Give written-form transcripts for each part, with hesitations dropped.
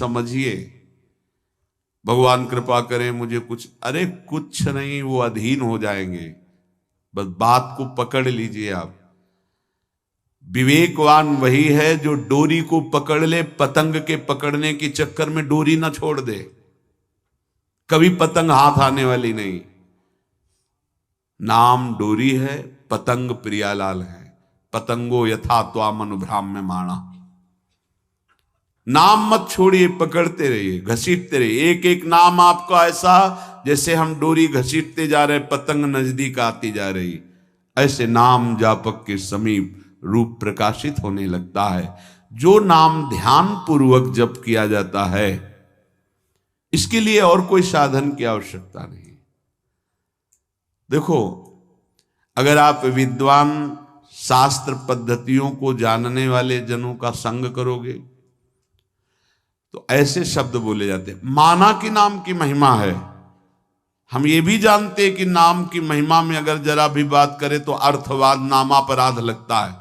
समझिए, भगवान कृपा करें मुझे कुछ, अरे कुछ नहीं, वो अधीन हो जाएंगे। बस बात को पकड़ लीजिए आप। विवेकवान वही है जो डोरी को पकड़ ले, पतंग के पकड़ने के चक्कर में डोरी ना छोड़ दे, कभी पतंग हाथ आने वाली नहीं। नाम डोरी है, पतंग प्रियालाल है। पतंगो यथा त्वाम अनुभ्राम्य माणा। नाम मत छोड़िए, पकड़ते रहिए, घसीटते रहिए। एक एक नाम आपका ऐसा जैसे हम डोरी घसीटते जा रहे, पतंग नजदीक आती जा रही, ऐसे नाम जापक के समीप रूप प्रकाशित होने लगता है। जो नाम ध्यान पूर्वक जप किया जाता है, इसके लिए और कोई साधन की आवश्यकता नहीं। देखो, अगर आप विद्वान शास्त्र पद्धतियों को जानने वाले जनों का संग करोगे तो ऐसे शब्द बोले जाते हैं। माना कि नाम की महिमा है, हम ये भी जानते हैं कि नाम की महिमा में अगर जरा भी बात करें तो अर्थवाद नामापराध लगता है।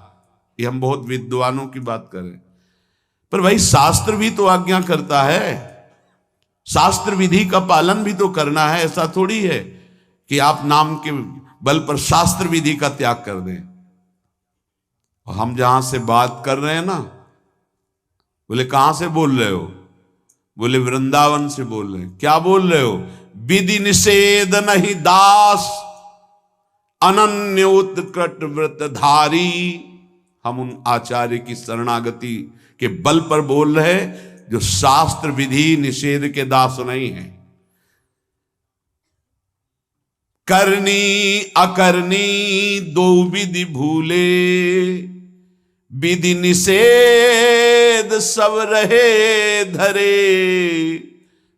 ये हम बहुत विद्वानों की बात करें, पर भाई शास्त्र भी तो आज्ञा करता है, शास्त्र विधि का पालन भी तो करना है। ऐसा थोड़ी है कि आप नाम के बल पर शास्त्र विधि का त्याग कर दें। और हम जहां से बात कर रहे हैं ना, बोले कहां से बोल रहे हो? बोले वृंदावन से बोल रहे हैं। क्या बोल रहे हो? विधि निषेध नहीं दास, अनन्य उत्कट व्रतधारी। हम उन आचार्य की शरणागति के बल पर बोल रहे जो शास्त्र विधि निषेध के दास नहीं है। करनी अकरनी दो विधि भूले, विधि निषेध सब रहे धरे।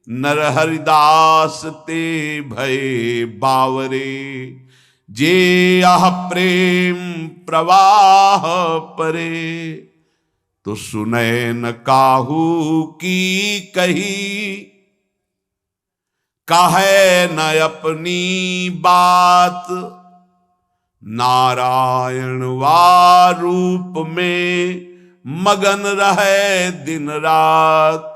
नर हरिदास ते भय बावरे, जे आह प्रेम प्रवाह परे। तो सुने न काहू की कही, कहे न अपनी बात। नारायण वा रूप में मगन रहे दिन रात।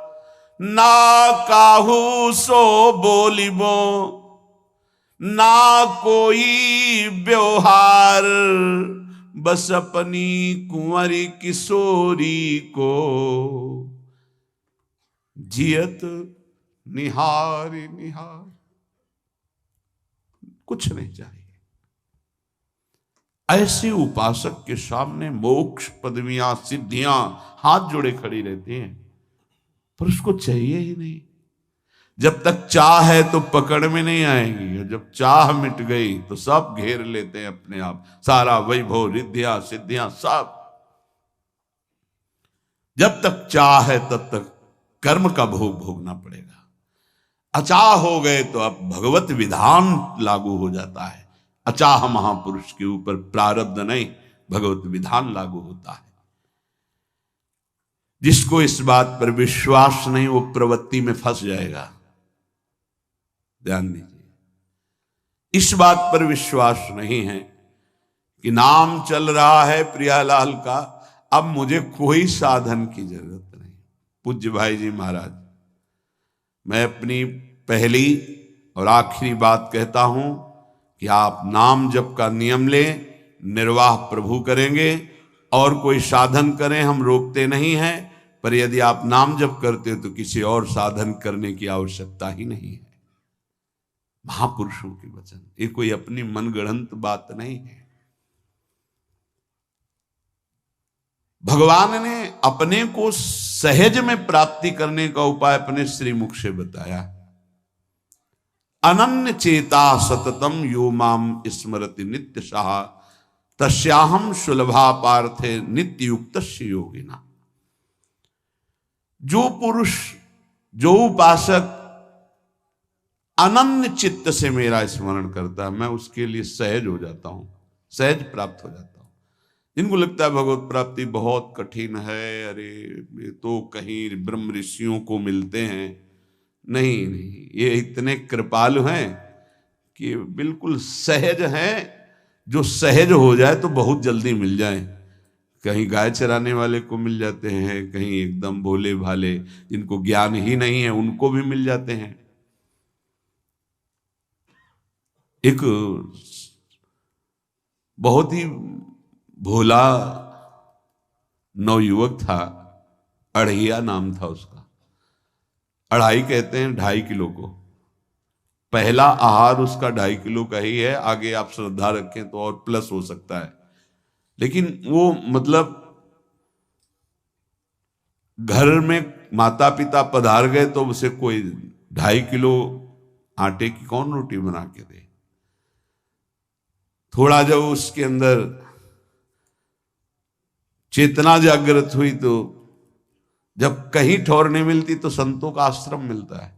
ना काहू सो बोलिबो, ना कोई व्यवहार। बस अपनी कुंवरी किशोरी को जियत निहार निहार। कुछ नहीं चाहिए। ऐसे उपासक के सामने मोक्ष पदवियां सिद्धियां हाथ जोड़े खड़ी रहती हैं, पर उसको चाहिए ही नहीं। जब तक चाह है तो पकड़ में नहीं आएंगी, और जब चाह मिट गई तो सब घेर लेते हैं अपने आप। सारा वैभव रिद्धियां सिद्धियां सब। जब तक चाह है तब तक कर्म का भोग भोगना पड़ेगा। अचाह हो गए तो अब भगवत विधान लागू हो जाता है। अचाह महापुरुष के ऊपर प्रारब्ध नहीं, भगवत विधान लागू होता है। जिसको इस बात पर विश्वास नहीं वो प्रवृत्ति में फंस जाएगा। ध्यान दीजिए, इस बात पर विश्वास नहीं है कि नाम चल रहा है प्रियालाल का, अब मुझे कोई साधन की जरूरत नहीं। पूज्य भाई जी महाराज, मैं अपनी पहली और आखिरी बात कहता हूं कि आप नाम जप का नियम लें, निर्वाह प्रभु करेंगे। और कोई साधन करें, हम रोकते नहीं हैं, पर यदि आप नाम जप करते हो तो किसी और साधन करने की आवश्यकता ही नहीं है। महापुरुषों के वचन, ये कोई अपनी मनगढ़ंत बात नहीं है। भगवान ने अपने को सहज में प्राप्ति करने का उपाय अपने श्रीमुख से बताया। अनन्य चेता सततम यो माम स्मरति नित्य सहा, तस्याहम सुलभा पार्थे नित्य युक्त योगिना। जो पुरुष, जो उपासक अनन्य चित्त से मेरा स्मरण करता है, मैं उसके लिए सहज हो जाता हूं, सहज प्राप्त हो जाता हूं। जिनको लगता है भगवत प्राप्ति बहुत कठिन है, अरे ये तो कहीं ब्रह्म ऋषियों को मिलते हैं, नहीं नहीं, ये इतने कृपालु हैं कि बिल्कुल सहज हैं। जो सहज हो जाए तो बहुत जल्दी मिल जाए। कहीं गाय चराने वाले को मिल जाते हैं, कहीं एकदम भोले भाले जिनको ज्ञान ही नहीं है उनको भी मिल जाते हैं। एक बहुत ही भोला नवयुवक था, अढ़ैया नाम था उसका। अढ़ाई कहते हैं 2.5 किलो को। पहला आहार उसका 2.5 किलो का ही है, आगे आप श्रद्धा रखें तो और प्लस हो सकता है। लेकिन वो मतलब घर में माता पिता पधार गए तो उसे कोई 2.5 किलो आटे की कौन रोटी बना के दे। थोड़ा जब उसके अंदर चेतना जागृत हुई तो जब कहीं ठौर नहीं मिलती तो संतों का आश्रम मिलता है।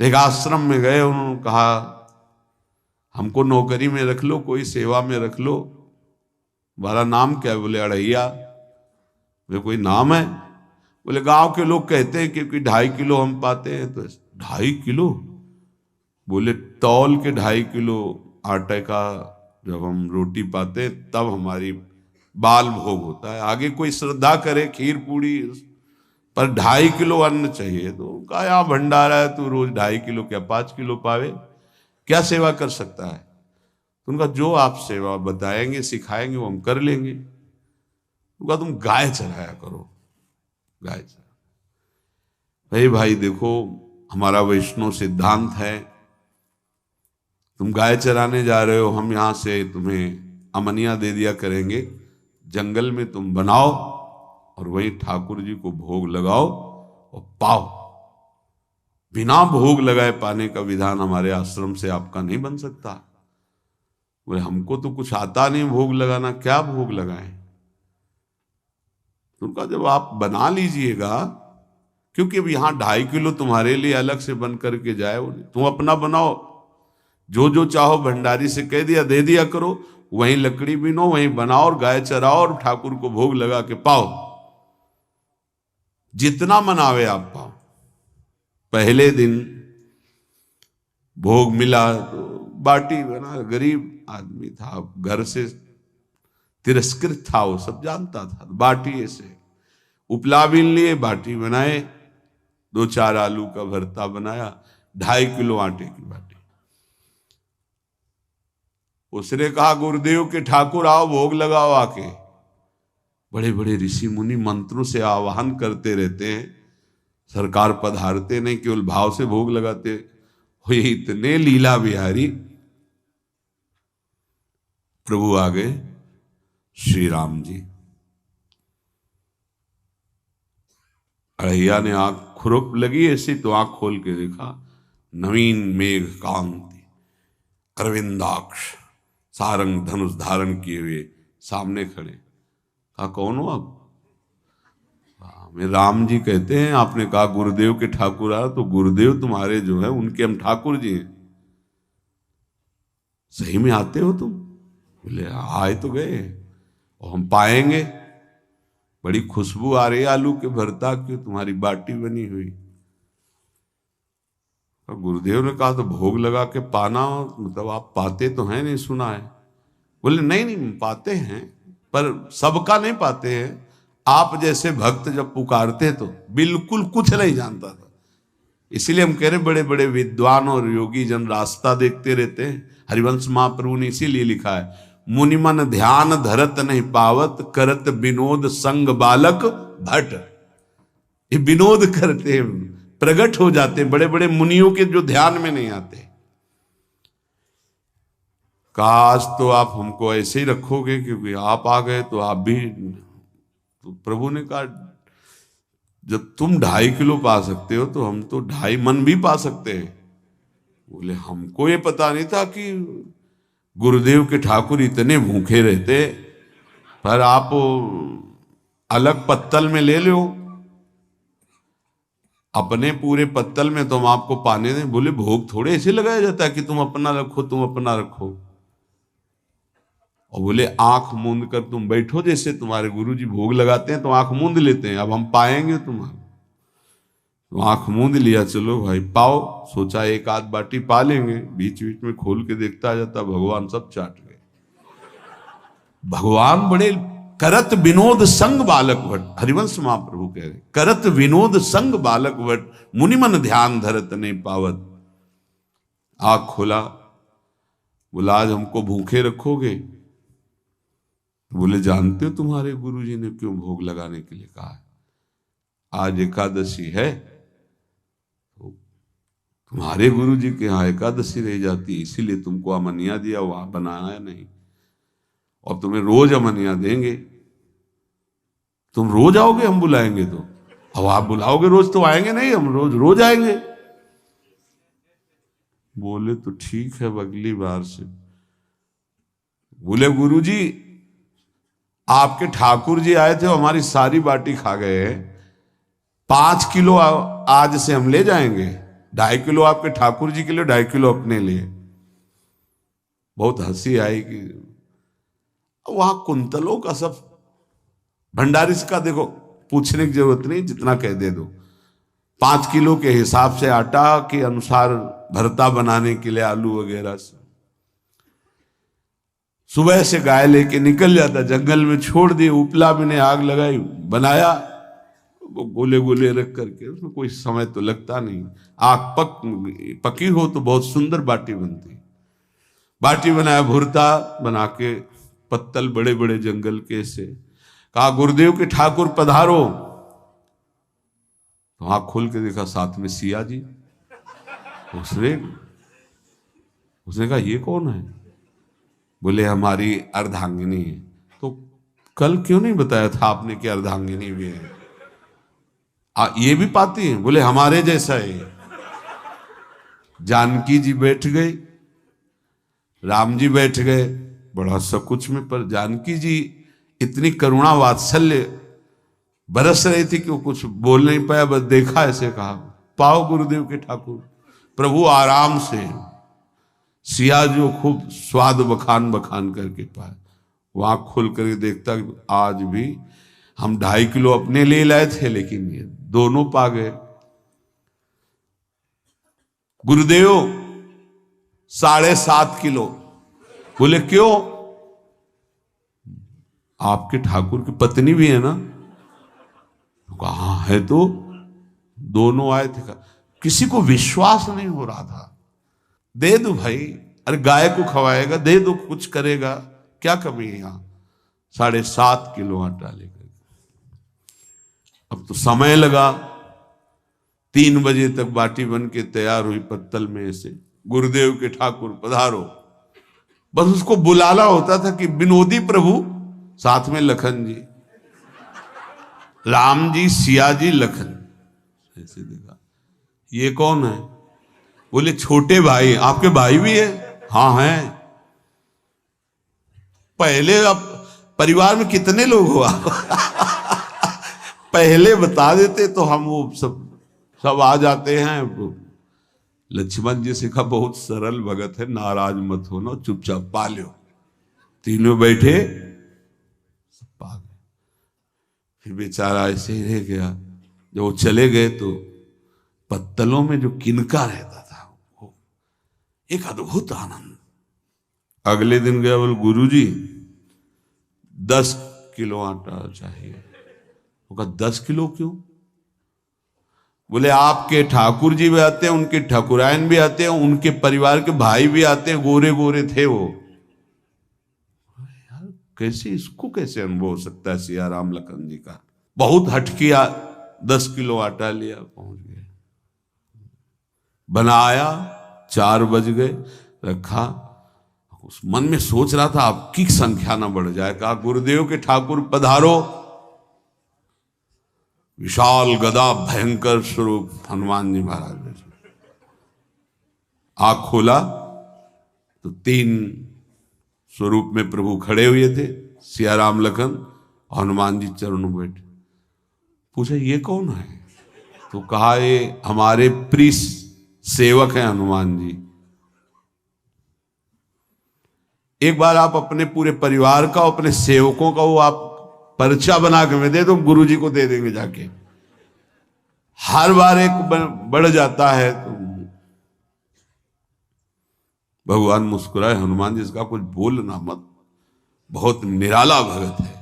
एक आश्रम में गए, उन्होंने कहा हमको नौकरी में रख लो, कोई सेवा में रख लो। तुम्हारा नाम क्या है? बोले अढ़ैया। वे कोई नाम है? बोले गांव के लोग कहते हैं क्योंकि 2.5 किलो हम पाते हैं। तो 2.5 किलो? बोले तौल के 2.5 किलो आटे का जब हम रोटी पाते हैं तब हमारी बाल भोग होता है। आगे कोई श्रद्धा करे खीर पूड़ी, पर 2.5 किलो अन्न चाहिए। तो कहा यहाँ भंडारा है, तू रोज 2.5 किलो क्या 5 किलो पावे, क्या सेवा कर सकता है? तो उनका जो आप सेवा बताएंगे सिखाएंगे वो हम कर लेंगे। उनका तुम गाय चराया करो, गाय चरा। भाई देखो हमारा वैष्णव सिद्धांत है, तुम गाय चराने जा रहे हो, हम यहां से तुम्हें अमनिया दे दिया करेंगे, जंगल में तुम बनाओ और वहीं ठाकुर जी को भोग लगाओ और पाओ। बिना भोग लगाए पाने का विधान हमारे आश्रम से आपका नहीं बन सकता। बोले हमको तो कुछ आता नहीं भोग लगाना, क्या भोग लगाएं? उनका जब आप बना लीजिएगा, क्योंकि अब यहां 2.5 किलो तुम्हारे लिए अलग से बन करके जाए, तुम अपना बनाओ, जो जो चाहो भंडारी से कह दिया दे दिया करो, वहीं लकड़ी बीनो, वहीं बनाओ और गाय चराओ और ठाकुर को भोग लगा के पाओ। जितना मनावे आप पाओ। पहले दिन भोग मिला तो बाटी बना, गरीब आदमी था, घर से तिरस्कृत था, वो सब जानता था। बाटी ऐसे उपला बीन लिए, बाटी बनाए, 2-4 आलू का भरता बनाया, 2.5 किलो आटे की बाटी। उसने कहा गुरुदेव के ठाकुर आओ भोग लगाओ आके। बड़े बड़े ऋषि मुनि मंत्रों से आवाहन करते रहते हैं, सरकार पधारते नहीं, केवल भाव से भोग लगाते। हो इतने लीला बिहारी प्रभु आ गए श्री राम जी। अढ़ैया ने आंख खुरक लगी ऐसी तो आंख खोल के देखा, नवीन मेघ कांति, अरविंदाक्ष, सारंग धनुष धारण किए हुए सामने खड़े। कहा कौन हो आप? मैं राम जी कहते हैं, आपने कहा गुरुदेव के ठाकुर आ, तो गुरुदेव तुम्हारे जो है उनके हम ठाकुर जी हैं। सही में आते हो तुम? बोले आए तो गए और हम पाएंगे। बड़ी खुशबू आ रही है आलू के भरता की, तुम्हारी बाटी बनी हुई। गुरुदेव ने कहा तो भोग लगा के पाना, मतलब आप पाते तो हैं? नहीं सुना है। बोले नहीं पाते हैं, पर सबका नहीं पाते हैं। आप जैसे भक्त जब पुकारते तो बिल्कुल कुछ नहीं जानता था। इसीलिए हम कह रहे बड़े बड़े विद्वान और योगी जन रास्ता देखते रहते हैं। हरिवंश महाप्रभु ने इसीलिए लिखा है, मुनिमन ध्यान धरत नहीं पावत, करत विनोद संग बालक भट। ये विनोद करते हैं, प्रकट हो जाते हैं, बड़े बड़े मुनियों के जो ध्यान में नहीं आते। काश तो आप हमको ऐसे ही रखोगे, क्योंकि आप आ गए तो आप भी। तो प्रभु ने कहा जब तुम 2.5 किलो पा सकते हो तो हम तो 2.5 मन भी पा सकते हैं। बोले हमको ये पता नहीं था कि गुरुदेव के ठाकुर इतने भूखे रहते, पर आप अलग पत्तल में ले लो, अपने पूरे पत्तल में तो हम आपको पाने दें। बोले भोग थोड़े ऐसे लगाया जाता है कि तुम अपना रखो, तुम अपना रखो। और बोले आंख मूंद कर तुम बैठो, जैसे तुम्हारे गुरुजी भोग लगाते हैं तो आंख मूंद लेते हैं, अब हम पाएंगे तुम्हारा। तो आंख मूंद लिया, चलो भाई पाओ। सोचा एक आध बाटी पा लेंगे, बीच बीच में खोल के देखता जाता, भगवान सब चाट गए। भगवान बड़े करत विनोद संग बालक वट, हरिवंश महाप्रभु कह रहे, करत विनोद संग बालक वट, मुनिमन ध्यान धरत नहीं पावत। आँख खोला, बोला आज हमको भूखे रखोगे? बोले जानते हो तुम्हारे गुरुजी ने क्यों भोग लगाने के लिए कहा है? आज एकादशी है, तो तुम्हारे गुरुजी के यहाँ एकादशी रह जाती है, इसीलिए तुमको अमनिया दिया, वहां बनाया नहीं, और तुम्हें रोज अमनिया देंगे। तुम रोज आओगे हम बुलाएंगे तो? अब आप बुलाओगे रोज तो आएंगे नहीं, हम रोज रोज आएंगे। बोले तो ठीक है, अगली बार से। बोले गुरुजी आपके ठाकुर जी आए थे, हमारी सारी बाटी खा गए हैं, 5 किलो आज से हम ले जाएंगे, 2.5 किलो आपके ठाकुर जी के लिए, 2.5 किलो अपने लिए। बहुत हंसी आई कि वहां कुंतलों का सब भंडारी का देखो, पूछने की जरूरत नहीं, जितना कह दे दो। 5 किलो के हिसाब से आटा के अनुसार भरता बनाने के लिए आलू वगैरह से सुबह से गाय लेके निकल जाता, जंगल में छोड़ दिए, उपला में ने आग लगाई, बनाया, वो गोले गोले रख करके, उसमें कोई समय तो लगता नहीं। आग पकी हो तो बहुत सुंदर बाटी बनती। बाटी बनाया, भुरता बना के, पत्तल बड़े बड़े जंगल के से, कहा गुरुदेव के ठाकुर पधारो। तो आँख खोल के देखा साथ में सिया जी। उसने कहा ये कौन है? बोले हमारी अर्धांगिनी है। तो कल क्यों नहीं बताया था आपने कि अर्धांगिनी भी है? ये भी पाती है? बोले हमारे जैसा है। जानकी जी बैठ गई, राम जी बैठ गए, बड़ा सकुच में, पर जानकी जी इतनी करुणा वात्सल्य बरस रही थी कि वो कुछ बोल नहीं पाया, बस देखा, ऐसे कहा पाओ गुरुदेव के ठाकुर। प्रभु आराम से, सिया जो खूब स्वाद बखान बखान करके पाए। वहां खोल करके देखता आज भी हम 2.5 किलो अपने लिए लाए थे, लेकिन ये दोनों पा गए। गुरुदेव 7.5 किलो। बोले क्यों? आपके ठाकुर की पत्नी भी है ना? कहा है, तो दोनों आए थे। किसी को विश्वास नहीं हो रहा था। दे दो भाई, अरे गाय को खवाएगा, दे दो, कुछ करेगा, क्या कमी है यहां? 7.5 किलो आटा लेकर। अब तो समय लगा, 3 बजे तक बाटी बन के तैयार हुई पत्तल में से। गुरुदेव के ठाकुर पधारो, बस उसको बुलाना होता था कि विनोदी प्रभु, साथ में लखन जी, राम जी, सिया जी, लखन। ऐसे देखा, ये कौन है? बोले छोटे भाई। आपके भाई भी है? हाँ हैं। पहले अब परिवार में कितने लोग हो आप? पहले बता देते तो हम वो सब आ जाते हैं। लक्ष्मण जी से कहा बहुत सरल भगत है, नाराज मत होना, चुपचाप पा लो। तीनों बैठे, सब पा गए। फिर बेचारा ऐसे ही रह गया। जब वो चले गए तो पत्तलों में जो किनका रहता था, वो एक अद्भुत आनंद। अगले दिन गया, बोले गुरुजी 10 किलो आटा चाहिए। वो कहा 10 किलो क्यों? बोले आपके ठाकुर जी भी आते हैं, उनके ठाकुरायन भी आते हैं, उनके परिवार के भाई भी आते हैं, गोरे गोरे थे वो। यार कैसे, इसको कैसे अनुभव हो सकता है सिया राम लखन जी का? बहुत हट किया, 10 किलो आटा लिया, पहुंच गए, बनाया, 4 बज गए, रखा। उस मन में सोच रहा था आपकी संख्या ना बढ़ जाए। कहा गुरुदेव के ठाकुर पधारो। विशाल गदा, भयंकर स्वरूप हनुमान जी महाराज। आँख खोला तो 3 स्वरूप में प्रभु खड़े हुए थे, सिया राम लखन, हनुमान जी चरणों में बैठे। पूछा ये कौन है? तो कहा ये हमारे प्रिय सेवक हैं हनुमान जी। एक बार आप अपने पूरे परिवार का, अपने सेवकों का वो आप पर्चा बना के मैं दे दो, गुरु जी को दे देंगे जाके। हर बार एक बढ़ जाता है तो भगवान मुस्कुराए, हनुमान जी इसका कुछ बोलना मत, बहुत निराला भगत है।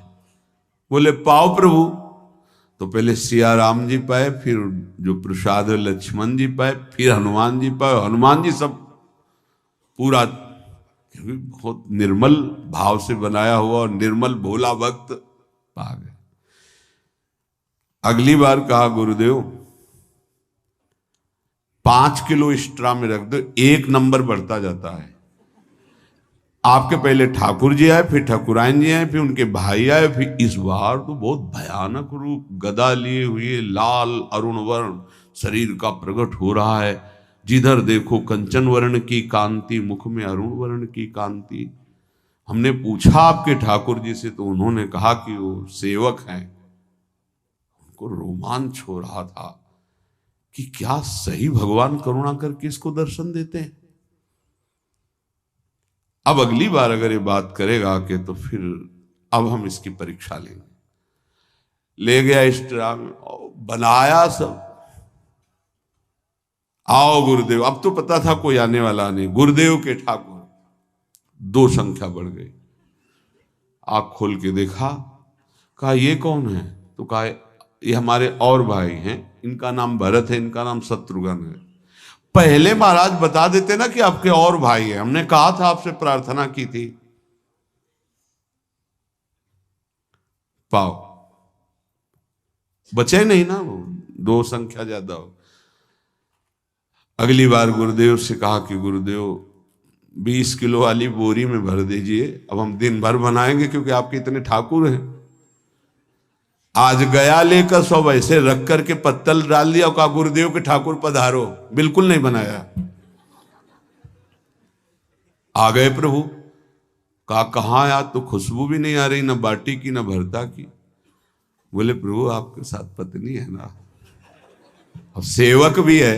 बोले पाओ प्रभु। तो पहले सिया राम जी पाए, फिर जो प्रसाद है लक्ष्मण जी पाए, फिर हनुमान जी पाए। हनुमान जी सब पूरा, क्योंकि बहुत निर्मल भाव से बनाया हुआ और निर्मल भोला भक्त पा गए। अगली बार कहा गुरुदेव 5 किलो एक्स्ट्रा में रख दो, 1 नंबर बढ़ता जाता है। आपके पहले ठाकुर जी आए, फिर ठाकुरायन जी आए, फिर उनके भाई आए, फिर इस बार तो बहुत भयानक रूप, गदा लिए हुए, लाल अरुण वर्ण शरीर का प्रकट हो रहा है। जिधर देखो कंचन वर्ण की कांति, मुख में अरुण वर्ण की कांति। हमने पूछा आपके ठाकुर जी से, तो उन्होंने कहा कि वो सेवक हैं। उनको रोमांच हो रहा था कि क्या सही भगवान करुणा करके इसको दर्शन देते हैं। अब अगली बार अगर ये बात करेगा कि तो फिर अब हम इसकी परीक्षा लेंगे। ले गया इस ट्रा में, बनाया सब। आओ गुरुदेव। अब तो पता था कोई आने वाला नहीं। गुरुदेव के ठाकुर 2 संख्या बढ़ गई। आंख खोल के देखा, कहा ये कौन है? तो कहा ये हमारे और भाई हैं, इनका नाम भरत है, इनका नाम शत्रुघ्न है। पहले महाराज बता देते ना कि आपके और भाई हैं, हमने कहा था, आपसे प्रार्थना की थी। पाओ बचे नहीं ना, वो 2 संख्या ज्यादा हो। अगली बार गुरुदेव से कहा कि गुरुदेव 20 किलो वाली बोरी में भर दीजिए, अब हम दिन भर बनाएंगे क्योंकि आपके इतने ठाकुर हैं। आज गया लेकर सब ऐसे रख करके पत्तल डाल दिया, कहा गुरुदेव के ठाकुर पधारो। बिल्कुल नहीं बनाया। आ गए प्रभु। कहा कहाँ यार, तो खुशबू भी नहीं आ रही, ना बाटी की ना भरता की। बोले प्रभु आपके साथ पत्नी है ना, और सेवक भी है,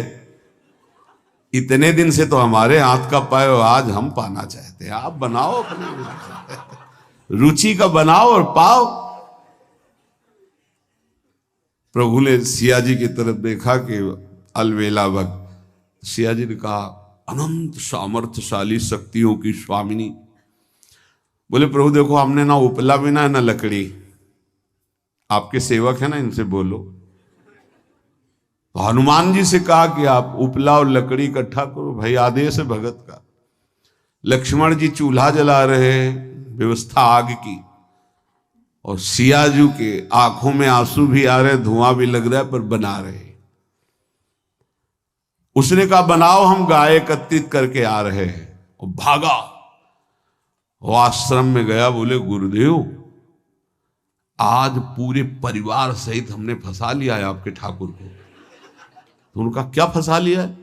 इतने दिन से तो हमारे हाथ का पाए, आज हम पाना चाहते हैं। आप बनाओ, अपनी रुचि का बनाओ और पाओ। प्रभु ने सिया जी की तरफ देखा कि अलवेला वक्त। सिया जी ने कहा अनंत सामर्थ्यशाली शक्तियों की स्वामिनी। बोले प्रभु देखो, हमने ना उपला भी ना लकड़ी, आपके सेवक है ना, इनसे बोलो। तो हनुमान जी से कहा कि आप उपला और लकड़ी इकट्ठा करो, भाई आदेश है भगत का। लक्ष्मण जी चूल्हा जला रहे, व्यवस्था आग की, और सियाजू के आंखों में आंसू भी आ रहे, धुआं भी लग रहा है, पर बना रहे। उसने कहा बनाओ, हम गाय एकत्रित करके आ रहे हैं। और भागा, वो आश्रम में गया। बोले गुरुदेव आज पूरे परिवार सहित हमने फंसा लिया है आपके ठाकुर को। तो उनका क्या फंसा लिया है?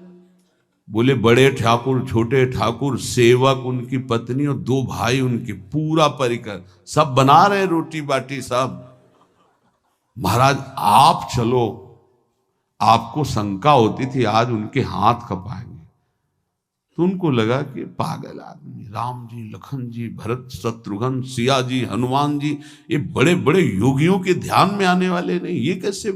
बोले बड़े ठाकुर, छोटे ठाकुर, सेवक, उनकी पत्नी और 2 भाई उनके, पूरा परिकर, सब बना रहे रोटी बाटी सब। महाराज आप चलो, आपको शंका होती थी आज उनके हाथ खपाएंगे। तो उनको लगा कि पागल आदमी, राम जी, लखन जी, भरत, शत्रुघ्न, सिया जी, हनुमान जी, ये बड़े बड़े योगियों के ध्यान में आने वाले नहीं, ये कैसे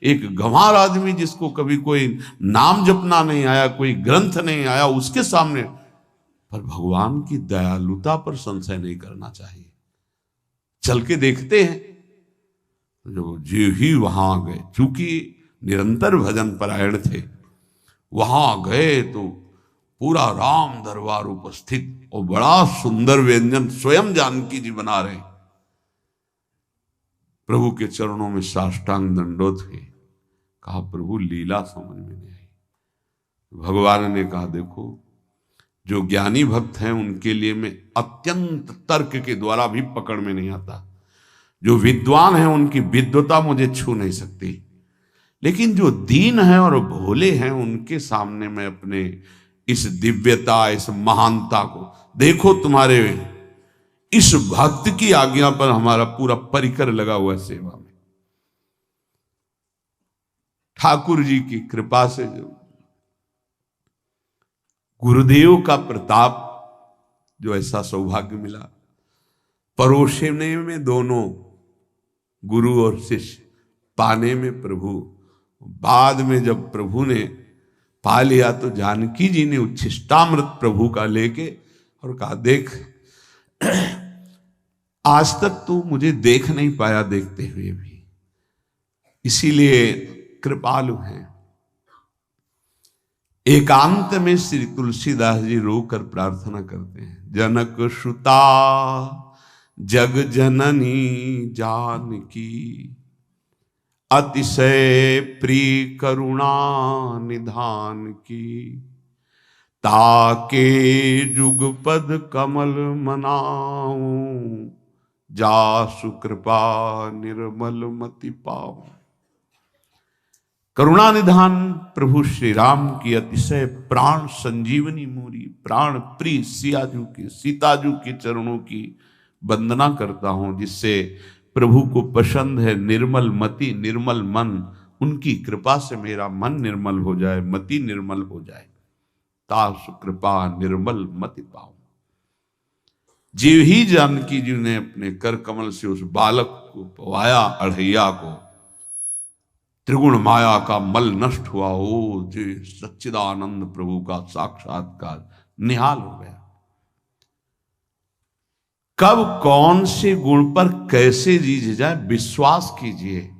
एक गंवार आदमी जिसको कभी कोई नाम जपना नहीं आया, कोई ग्रंथ नहीं आया, उसके सामने। पर भगवान की दयालुता पर संशय नहीं करना चाहिए। चल के देखते हैं। जो जी ही वहां गए, चूंकि निरंतर भजन परायण थे, वहां गए तो पूरा राम दरबार उपस्थित, और बड़ा सुंदर व्यंजन स्वयं जानकी जी बना रहे। प्रभु के चरणों में साष्टांग दंडोत है। कहा प्रभु लीला समझ में नहीं आई। भगवान ने कहा देखो, जो ज्ञानी भक्त हैं उनके लिए मैं अत्यंत तर्क के द्वारा भी पकड़ में नहीं आता। जो विद्वान हैं उनकी विद्वता मुझे छू नहीं सकती, लेकिन जो दीन हैं और भोले हैं उनके सामने मैं अपने इस दिव्यता, इस महानता को देखो। तुम्हारे इस भक्त की आज्ञा पर हमारा पूरा परिकर लगा हुआ है सेवा में। ठाकुर जी की कृपा से जो गुरुदेव का प्रताप, जो ऐसा सौभाग्य मिला, परोसने में दोनों गुरु और शिष्य, पाने में प्रभु। बाद में जब प्रभु ने पा लिया तो जानकी जी ने उच्छिष्टामृत प्रभु का लेके और कहा देख आज तक तू मुझे देख नहीं पाया देखते हुए भी, इसीलिए कृपालु हैं। एकांत में श्री तुलसीदास जी रोकर प्रार्थना करते हैं, जनक सुता जग जननी जानकी, अतिशय प्रिय करुणा निधान की, ताके जुगपद कमल मनाऊं, जासु कृपा निर्मल मति पाऊं। करुणा निधान प्रभु श्री राम की अतिशय प्राण संजीवनी मूरी, प्राण प्रिय सियाजू की, सीताजू के चरणों की वंदना करता हूं, जिससे प्रभु को पसंद है निर्मल मति निर्मल मन। उनकी कृपा से मेरा मन निर्मल हो जाए, मति निर्मल हो जाए। तासु कृपा निर्मल मति पाऊं। जीव ही जानकी जी ने अपने कर कमल से उस बालक को पवाया, अढ़ैया को, त्रिगुण माया का मल नष्ट हुआ। ओ जी सच्चिदानंद प्रभु का साक्षात्कार निहाल हो गया। कब कौन से गुण पर कैसे जीज जाए विश्वास कीजिए।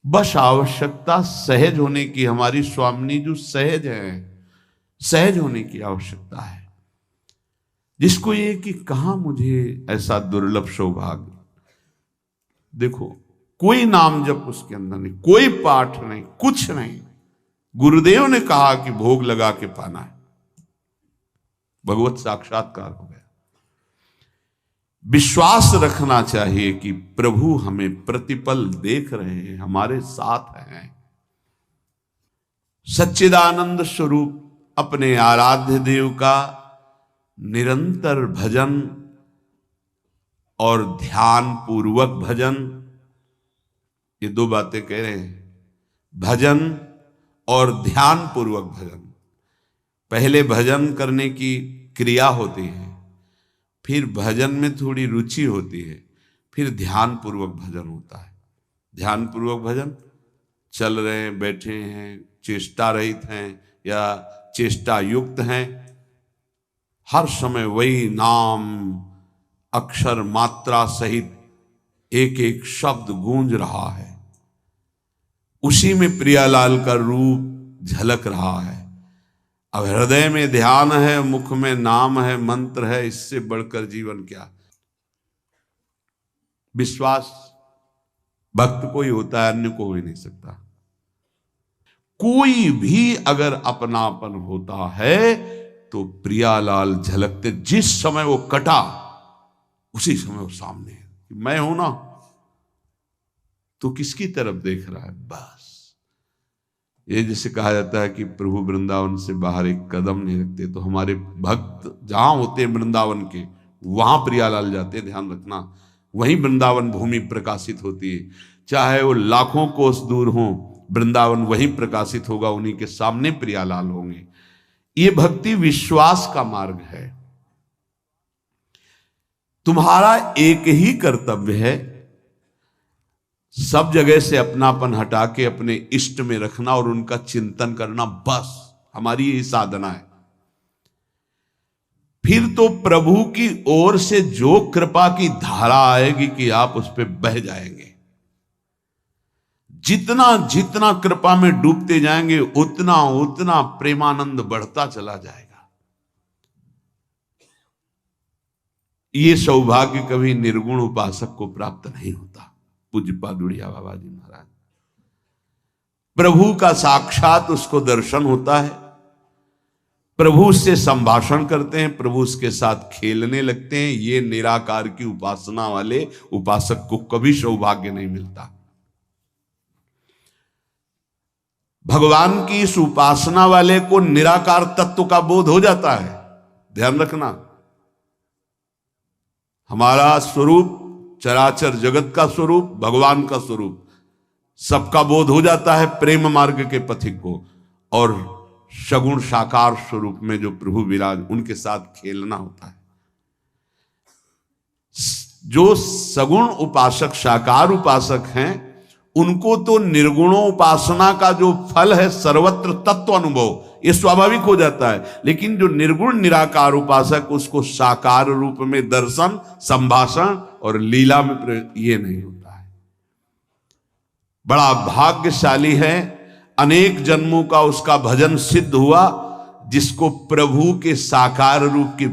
बस आवश्यकता सहज होने की। हमारी स्वामिनी जो सहज है, सहज होने की आवश्यकता है। जिसको ये कि कहां मुझे ऐसा दुर्लभ सौभाग्य। देखो कोई नाम जप उसके अंदर नहीं, कोई पाठ नहीं, कुछ नहीं। गुरुदेव ने कहा कि भोग लगा के पाना है, भगवत साक्षात्कार हो गया। विश्वास रखना चाहिए कि प्रभु हमें प्रतिपल देख रहे हैं, हमारे साथ हैं। सच्चिदानंद स्वरूप अपने आराध्य देव का निरंतर भजन और ध्यान पूर्वक भजन, ये दो बातें कह रहे हैं, भजन और ध्यान पूर्वक भजन। पहले भजन करने की क्रिया होती है, फिर भजन में थोड़ी रुचि होती है, फिर ध्यान पूर्वक भजन होता है। ध्यान पूर्वक भजन, चल रहे हैं, बैठे हैं, चेष्टा रहित हैं या चेष्टा युक्त हैं, हर समय वही नाम अक्षर मात्रा सहित एक एक शब्द गूंज रहा है, उसी में प्रियालाल का रूप झलक रहा है। अब हृदय में ध्यान है, मुख में नाम है, मंत्र है, इससे बढ़कर जीवन क्या। विश्वास भक्त को ही होता है, अन्य को हो ही नहीं सकता। कोई भी अगर अपनापन होता है तो प्रियालाल झलकते। जिस समय वो कटा उसी समय वो सामने है। मैं हूं ना, तो किसकी तरफ देख रहा है? बस ये जैसे कहा जाता है कि प्रभु वृंदावन से बाहर एक कदम नहीं रखते, तो हमारे भक्त जहां होते हैं वृंदावन के, वहां प्रियालाल जाते हैं। ध्यान रखना, वहीं वृंदावन भूमि प्रकाशित होती है। चाहे वो लाखों कोस दूर हो, वृंदावन वहीं प्रकाशित होगा, उन्हीं के सामने प्रियालाल होंगे। ये भक्ति विश्वास का मार्ग है। तुम्हारा एक ही कर्तव्य है, सब जगह से अपनापन हटा के अपने इष्ट में रखना और उनका चिंतन करना। बस हमारी यही साधना है। फिर तो प्रभु की ओर से जो कृपा की धारा आएगी कि आप उस पर बह जाएंगे। जितना जितना कृपा में डूबते जाएंगे, उतना उतना प्रेमानंद बढ़ता चला जाएगा। ये सौभाग्य कभी निर्गुण उपासक को प्राप्त नहीं होता। पूज्यपाद उड़िया बाबा जी महाराज, प्रभु का साक्षात उसको दर्शन होता है, प्रभु उससे संभाषण करते हैं, प्रभु उसके साथ खेलने लगते हैं। ये निराकार की उपासना वाले उपासक को कभी सौभाग्य नहीं मिलता। भगवान की इस उपासना वाले को निराकार तत्व का बोध हो जाता है। ध्यान रखना, हमारा स्वरूप चराचर जगत का स्वरूप, भगवान का स्वरूप, सबका बोध हो जाता है प्रेम मार्ग के पथिक को। और सगुण साकार स्वरूप में जो प्रभु विराज, उनके साथ खेलना होता है। जो सगुण उपासक, साकार उपासक हैं, उनको तो निर्गुणोपासना का जो फल है सर्वत्र तत्व अनुभव, ये स्वाभाविक हो जाता है। लेकिन जो निर्गुण निराकार उपासक, उसको साकार रूप में दर्शन, संभाषण और लीला में ये नहीं होता है। बड़ा भाग्यशाली है, अनेक जन्मों का उसका भजन सिद्ध हुआ, जिसको प्रभु के साकार रूप के